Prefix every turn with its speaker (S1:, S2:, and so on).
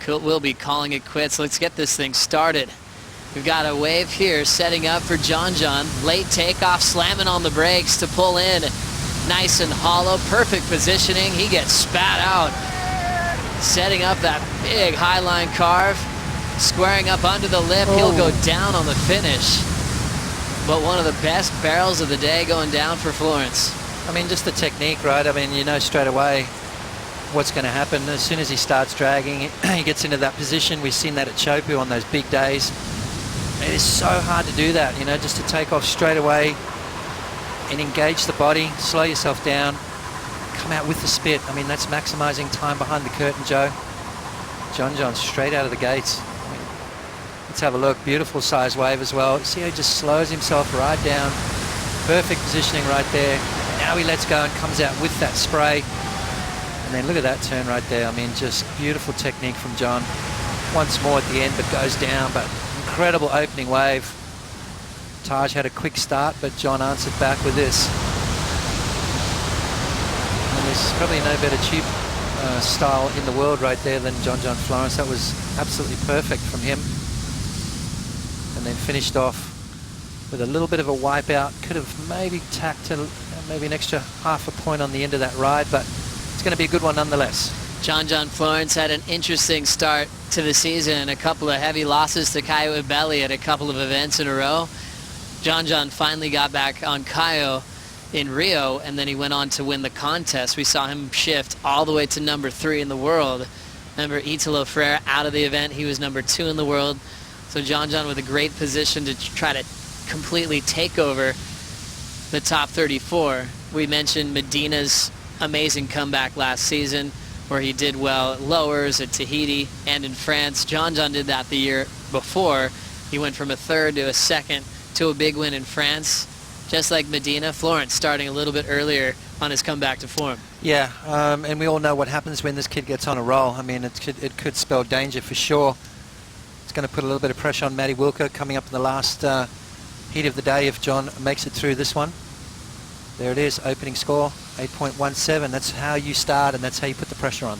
S1: We'll be calling it quits. Let's get this thing started. We've got a wave here setting up for John. Late takeoff, slamming on the brakes to pull in. Nice and hollow, perfect positioning. He gets spat out. Setting up that big highline carve. Squaring up under the lip. He'll go down on the finish. But one of the best barrels of the day going down for Florence.
S2: I mean, just the technique, right? I mean, you know straight away what's going to happen. As soon as he starts dragging, he gets into that position. We've seen that at Chopu on those big days. It is so hard to do that, you know, just to take off straight away and engage the body, slow yourself down, come out with the spit. I mean, that's maximizing time behind the curtain, Joe. John straight out of the gates. I mean, let's have a look. Beautiful size wave as well. See how he just slows himself right down. Perfect positioning right there. Now he lets go and comes out with that spray. And then look at that turn right there. I mean, just beautiful technique from John. Once more at the end, but goes down. But incredible opening wave. Taj had a quick start, but John answered back with this. And there's probably no better tube style in the world right there than John Florence. That was absolutely perfect from him. And then finished off with a little bit of a wipeout. Could have maybe tacked maybe an extra half a point on the end of that ride, but it's going to be a good one nonetheless.
S1: John Florence had an interesting start to the season. A couple of heavy losses to Caio Ibelli at a couple of events in a row. John finally got back on Caio in Rio, and then he went on to win the contest. We saw him shift all the way to number 3 in the world. Remember, Italo Freire out of the event. He was number 2 in the world. So John with a great position to try to completely take over the top 34. We mentioned Medina's amazing comeback last season, where he did well at lowers at Tahiti and in France. John did that the year before. He went from a 3rd to a 2nd to a big win in France. Just like Medina, Florence starting a little bit earlier on his comeback to form.
S2: Yeah, and we all know what happens when this kid gets on a roll. I mean, it could spell danger for sure. It's going to put a little bit of pressure on Matty Wilker coming up in the last heat of the day if John makes it through this one. There it is, opening score, 8.17. That's how you start, and that's how you put the pressure on.